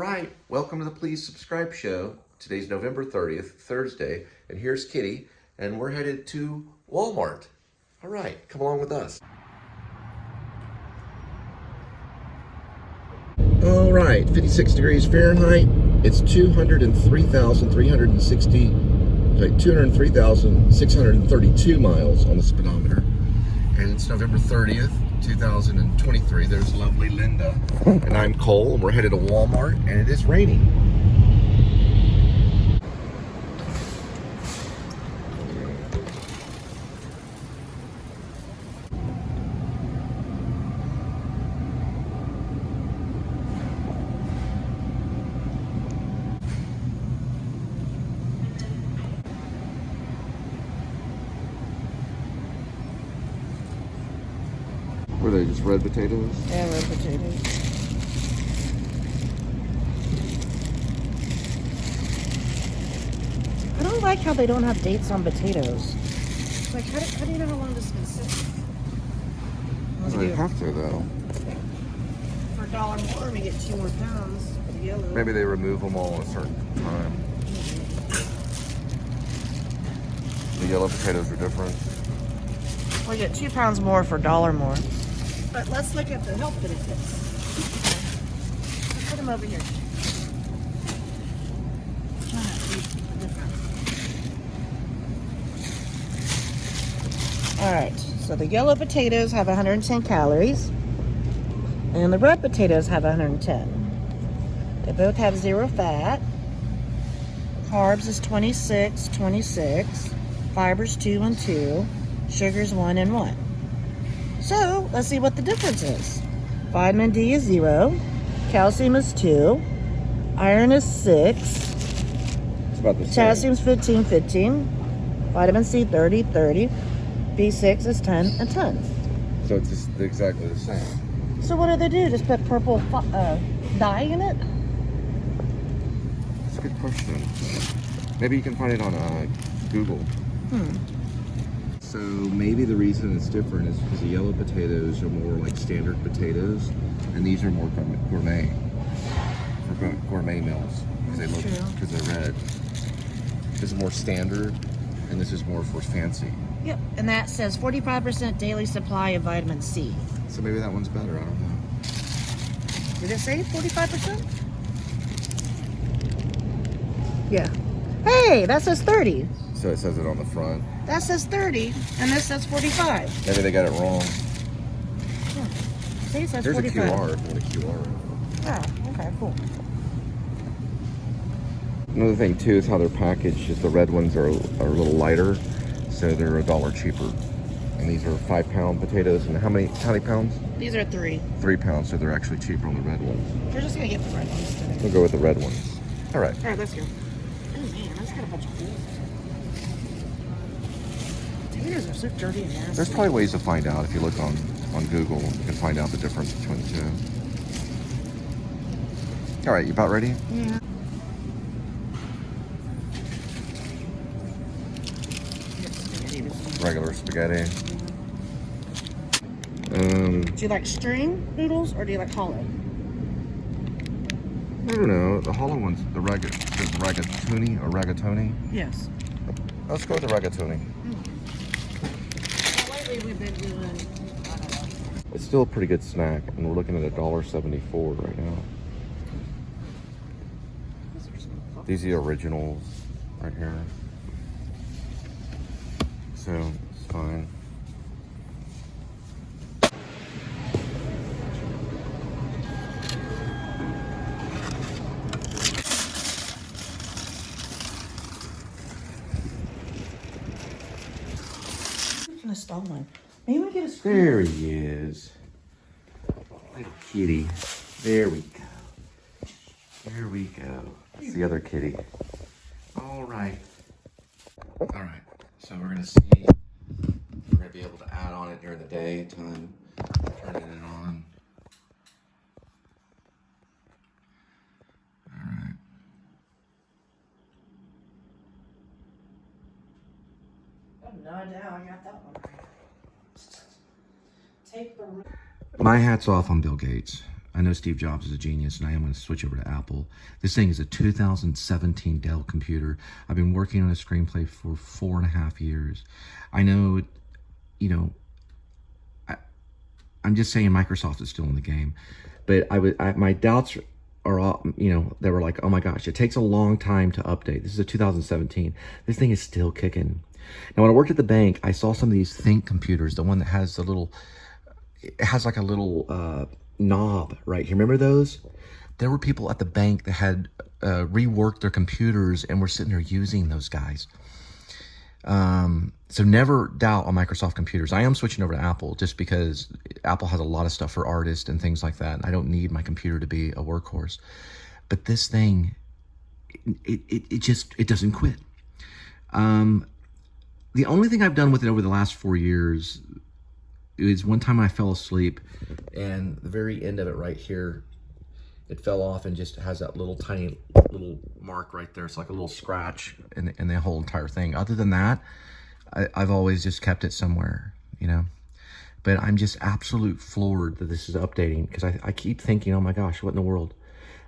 right, welcome to the Please Subscribe show. Today's November 30th, Thursday, and here's Kitty, and we're headed to Walmart. All right, come along with us. All right, 56 degrees Fahrenheit. It's 203,632 miles on the speedometer. And it's November 30th, 2023. There's lovely Linda. And I'm Cole, and we're headed to Walmart, and it is raining. Were they just red potatoes? Yeah, red potatoes. I don't like how they don't have dates on potatoes. Like, how do you know how long this has been sitting? They have to, though. For $1 more, we get 2 more pounds of yellow. Maybe they remove them all at a certain time. The yellow potatoes are different. We get 2 pounds more for $1 more. But let's look at the health benefits. Let's put them over here. All right, so the yellow potatoes have 110 calories, and the red potatoes have 110. They both have 0 fat. Carbs is 26, fibers 2 and 2, sugars 1 and 1. So let's see what the difference is. Vitamin D is 0, calcium is 2, iron is 6, It's about the same. potassium's 15, vitamin C 30, B6 is 10 and 10. So it's just exactly the same. So what do they do? Just put purple dye in it? That's a good question. Maybe you can find it on Google. So maybe the reason it's different is because the yellow potatoes are more like standard potatoes, and these are more gourmet, for gourmet meals, because they're red. This is more standard, and this is more for fancy. Yep, and that says 45% daily supply of vitamin C. So maybe that one's better, I don't know. Did it say 45%? Yeah. Hey, that says 30. So it says it on the front. That says 30, and this says 45. Maybe they got it wrong. See, it says There's 45. a QR, if you want a QR. Ah, okay, cool. Another thing too is how they're packaged. Is the red ones are a little lighter, so they're $1 cheaper. And these are 5-pound potatoes. And how many pounds? These are 3. 3 pounds, so they're actually cheaper on the red ones. We're just gonna get the red ones today. We'll go with the red ones. All right. All right, let's go. Oh man, that's got a bunch of holes. Potatoes are so dirty and nasty. There's probably ways to find out if you look on Google. You can find out the difference between the two. All right, you about ready? Yeah. Regular spaghetti. Do you like string noodles or do you like hollow? I don't know. The hollow ones, the rigatoni or ragatoni. Yes. Let's go with the ragatoni. Lately we've been doing, I don't know. It's still a pretty good snack, and we're looking at $1.74 right now. These are the originals right here. So it's fine. I stole one. Maybe we get a screw. There he is. Little kitty. There we go. There we go. That's the other kitty. All right. All right. So we're gonna see. We're gonna be able to add on it during the daytime. Turning it on. All right. Oh, no doubt I got that one. Take the. My hat's off on Bill Gates. I know Steve Jobs is a genius, and I am going to switch over to Apple. This thing is a 2017 Dell computer. I've been working on a screenplay for 4.5 years. I know, you know, I'm just saying Microsoft is still in the game, but my doubts are all, you know, they were like, oh my gosh, it takes a long time to update. This is a 2017. This thing is still kicking. Now, when I worked at the bank, I saw some of these Think computers, the one that has the little, it has like a little knob right here. Remember those? There were people at the bank that had reworked their computers and were sitting there using those guys. So never doubt on Microsoft computers. I am switching over to Apple just because Apple has a lot of stuff for artists and things like that. And I don't need my computer to be a workhorse. But this thing, it doesn't quit. The only thing I've done with it over the last 4 years is one time I fell asleep, and the very end of it right here, it fell off and just has that little tiny little mark right there. It's like a little scratch in the whole entire thing. Other than that, I've always just kept it somewhere, you know. But I'm just absolute floored that this is updating, because I keep thinking, oh my gosh, what in the world?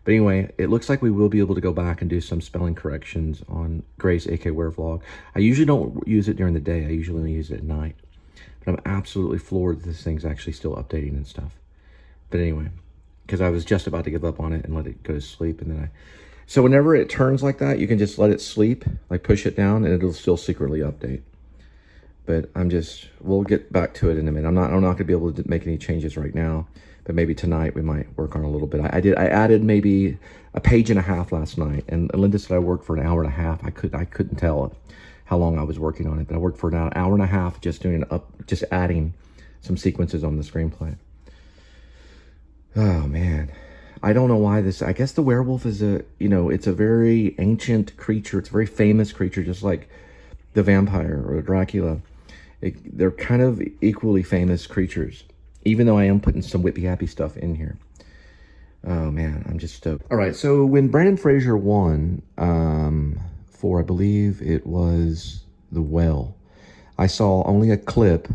But anyway, it looks like we will be able to go back and do some spelling corrections on Gray's AK Wear vlog. I usually don't use it during the day. I usually only use it at night. But I'm absolutely floored that this thing's actually still updating and stuff. But anyway, because I was just about to give up on it and let it go to sleep, and then so whenever it turns like that, you can just let it sleep, like push it down, and it'll still secretly update. But we'll get back to it in a minute. I'm not going to be able to make any changes right now, but maybe tonight we might work on a little bit. I added maybe a page and a half last night, and Linda said I worked for an hour and a half. I couldn't tell how long I was working on it, but I worked for an hour and a half just just adding some sequences on the screenplay. Oh man, I don't know why I guess the werewolf is it's a very ancient creature. It's a very famous creature, just like the vampire or Dracula. They're kind of equally famous creatures, even though I am putting some whippy happy stuff in here. Oh man, I'm just stoked. All right, so when Brendan Fraser won for, I believe it was The Well, I saw only a clip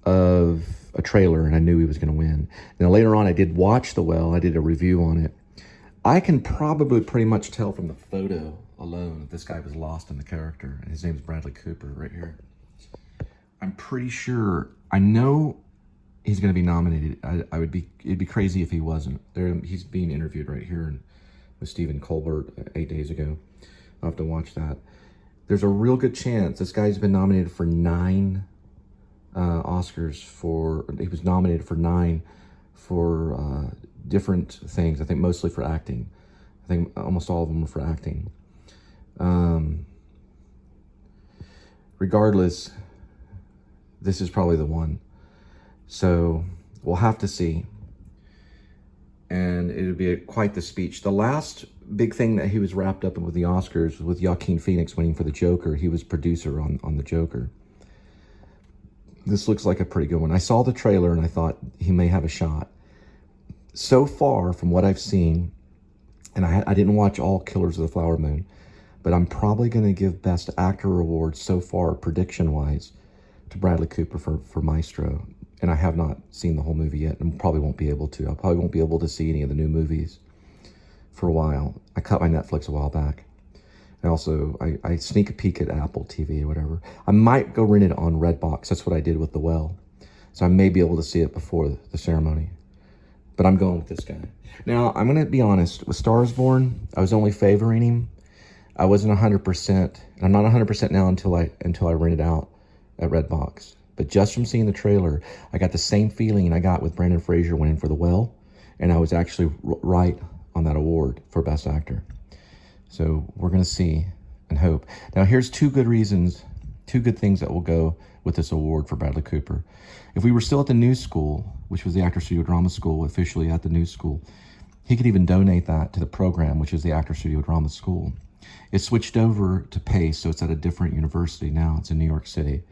of a trailer and I knew he was going to win. Now later on I did watch The Well. I did a review on it. I can probably pretty much tell from the photo alone that this guy was lost in the character, and his name is Bradley Cooper right here. I'm pretty sure, I know he's going to be nominated. It'd be crazy if he wasn't. He's being interviewed right here with Stephen Colbert 8 days ago. I'll have to watch that. There's a real good chance this guy's been nominated for 9 Oscars he was nominated for 9 for different things. I think mostly for acting. I think almost all of them were for acting. Regardless, this is probably the one. So we'll have to see. And it would be quite the speech. The last big thing that he was wrapped up in with the Oscars was with Joaquin Phoenix winning for The Joker. He was producer on The Joker. This looks like a pretty good one. I saw the trailer and I thought he may have a shot. So far, from what I've seen, and I didn't watch all Killers of the Flower Moon, but I'm probably going to give Best Actor award so far, prediction-wise, to Bradley Cooper for Maestro. And I have not seen the whole movie yet, and probably won't be able to. I probably won't be able to see any of the new movies for a while. I cut my Netflix a while back. And also, I sneak a peek at Apple TV or whatever. I might go rent it on Redbox. That's what I did with The Well. So I may be able to see it before the ceremony. But I'm going with this guy. Now, I'm going to be honest. With Star is Born, I was only favoring him. I wasn't 100%. And I'm not 100% now until I rent it out at Redbox. But just from seeing the trailer, I got the same feeling I got with Brendan Fraser winning for The Well. And I was actually right on that award for Best Actor. So we're going to see and hope. Now here's 2 good reasons, 2 good things that will go with this award for Bradley Cooper. If we were still at the New School, which was the Actor Studio Drama School, officially at the New School, he could even donate that to the program, which is the Actor Studio Drama School. It switched over to Pace, so it's at a different university now. It's in New York City.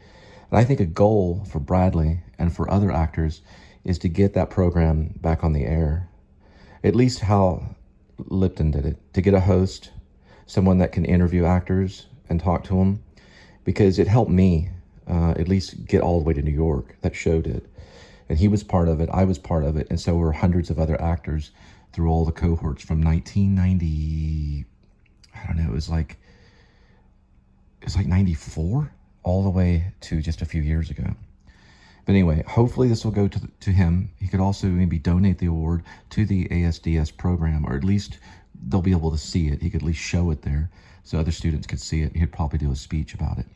And I think a goal for Bradley and for other actors is to get that program back on the air. At least how Lipton did it, to get a host, someone that can interview actors and talk to them, because it helped me at least get all the way to New York. That show did. And he was part of it, I was part of it, and so were hundreds of other actors through all the cohorts from 1990, I don't know, it was like 94 all the way to just a few years ago. But anyway, hopefully this will go to him. He could also maybe donate the award to the ASDS program, or at least they'll be able to see it. He could at least show it there so other students could see it. He'd probably do a speech about it.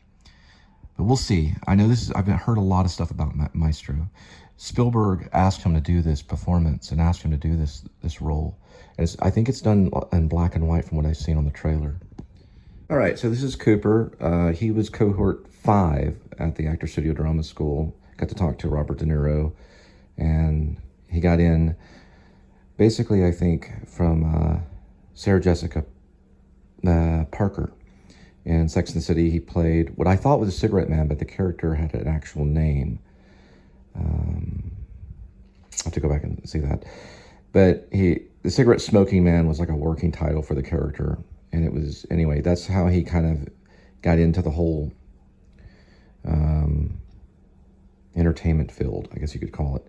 But we'll see. I know I've heard a lot of stuff about Maestro. Spielberg asked him to do this performance and asked him to do this role. And I think it's done in black and white from what I've seen on the trailer. All right, so this is Cooper. He was cohort 5 at the Actor Studio Drama School. Got to talk to Robert De Niro, and he got in basically, I think, from Sarah Jessica Parker. In Sex and the City, he played what I thought was a cigarette man, but the character had an actual name. I'll have to go back and see that. But the cigarette smoking man was like a working title for the character. And it was, anyway, that's how he kind of got into the whole entertainment field, I guess you could call it.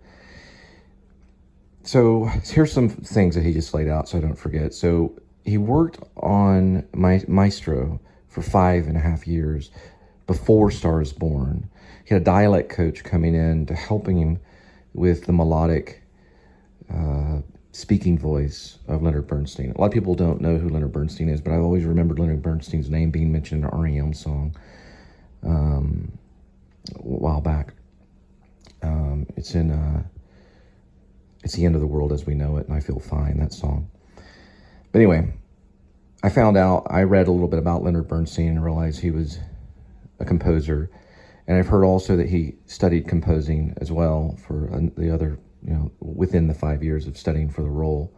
So here's some things that he just laid out so I don't forget. So he worked on Maestro for 5.5 years before Star is Born. He had a dialect coach coming in to helping him with the melodic speaking voice of Leonard Bernstein. A lot of people don't know who Leonard Bernstein is, but I've always remembered Leonard Bernstein's name being mentioned in an REM song a while back. It's the End of the World as We Know It, and I Feel Fine, that song. But anyway, I read a little bit about Leonard Bernstein and realized he was a composer. And I've heard also that he studied composing as well for the other, within the 5 years of studying for the role,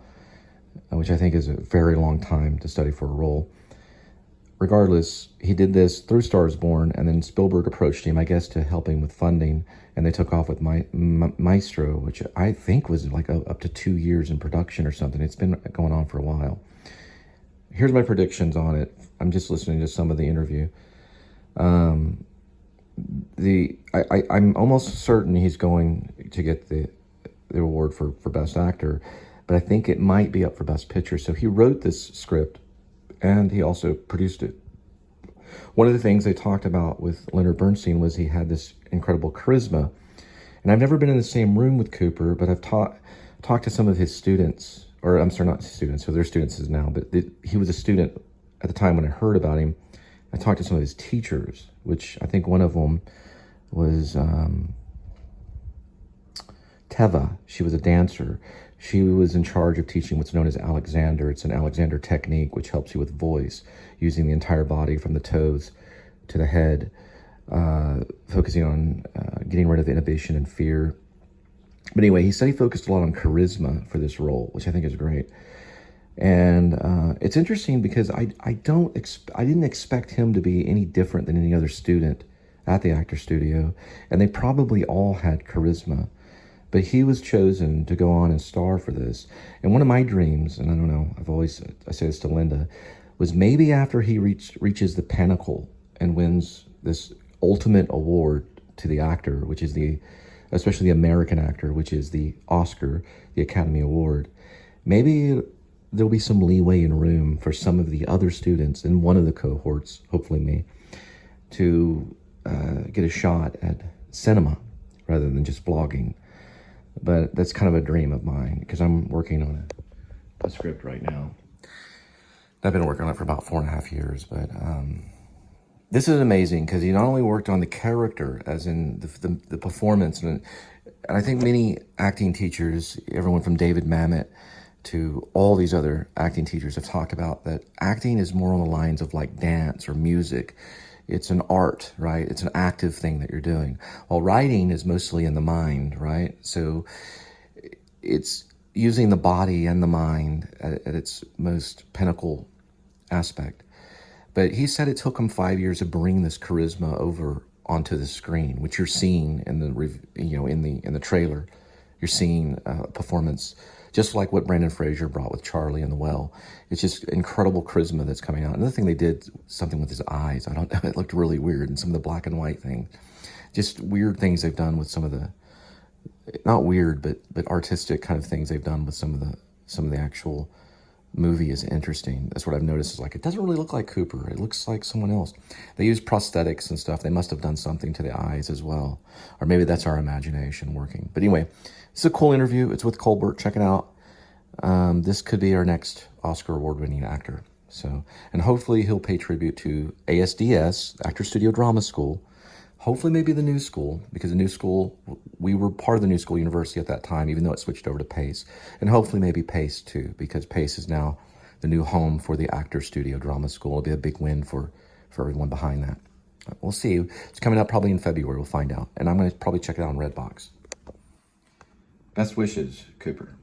which I think is a very long time to study for a role. Regardless, he did this through Star is Born, and then Spielberg approached him, I guess, to help him with funding, and they took off with Maestro, which I think was like up to 2 years in production or something. It's been going on for a while. Here's my predictions on it. I'm just listening to some of the interview. I'm almost certain he's going to get the award for Best Actor, but I think it might be up for Best Picture. So he wrote this script, and he also produced it. One of the things they talked about with Leonard Bernstein was he had this incredible charisma. And I've never been in the same room with Cooper, but I've talked to some of his students, or I'm sorry, not students, so they're students now, but he was a student at the time when I heard about him. I talked to some of his teachers, which I think one of them was Teva. She was a dancer. She was in charge of teaching what's known as Alexander. It's an Alexander technique, which helps you with voice, using the entire body from the toes to the head, focusing on getting rid of inhibition and fear. But anyway, he said he focused a lot on charisma for this role, which I think is great. And it's interesting because I didn't expect him to be any different than any other student at the Actor Studio, and they probably all had charisma. But he was chosen to go on and star for this. And one of my dreams, and I don't know, I say this to Linda, was maybe after he reaches the pinnacle and wins this ultimate award to the actor, which is especially the American actor, which is the Oscar, the Academy Award, maybe there'll be some leeway and room for some of the other students in one of the cohorts, hopefully me, to get a shot at cinema rather than just vlogging. But that's kind of a dream of mine because I'm working on a script right now. I've been working on it for about 4.5 years, but this is amazing because he not only worked on the character, as in the performance, and I think many acting teachers, everyone from David Mamet to all these other acting teachers have talked about that acting is more on the lines of like dance or music. It's an art, right? It's an active thing that you're doing. While writing is mostly in the mind, right? So it's using the body and the mind at its most pinnacle aspect. But he said it took him 5 years to bring this charisma over onto the screen, which you're seeing in the trailer. You're seeing a performance just like what Brendan Fraser brought with Charlie in The Well. It's just incredible charisma that's coming out. Another thing they did, something with his eyes. I don't know, it looked really weird, and some of the black and white things. Just weird things they've done with some of the not weird, but artistic kind of things they've done with some of the actual movie is interesting. That's what I've noticed, is like, it doesn't really look like Cooper. It looks like someone else. They use prosthetics and stuff. They must have done something to the eyes as well. Or maybe that's our imagination working. But anyway, it's a cool interview. It's with Colbert. Check it out. This could be our next Oscar award-winning actor. So, and hopefully he'll pay tribute to ASDS, Actor Studio Drama School. Hopefully maybe the New School, because the New School, we were part of the New School University at that time, even though it switched over to PACE. And hopefully maybe PACE too, because PACE is now the new home for the Actor Studio Drama School. It'll be a big win for everyone behind that. We'll see. It's coming up probably in February. We'll find out. And I'm going to probably check it out on Redbox. Best wishes, Cooper.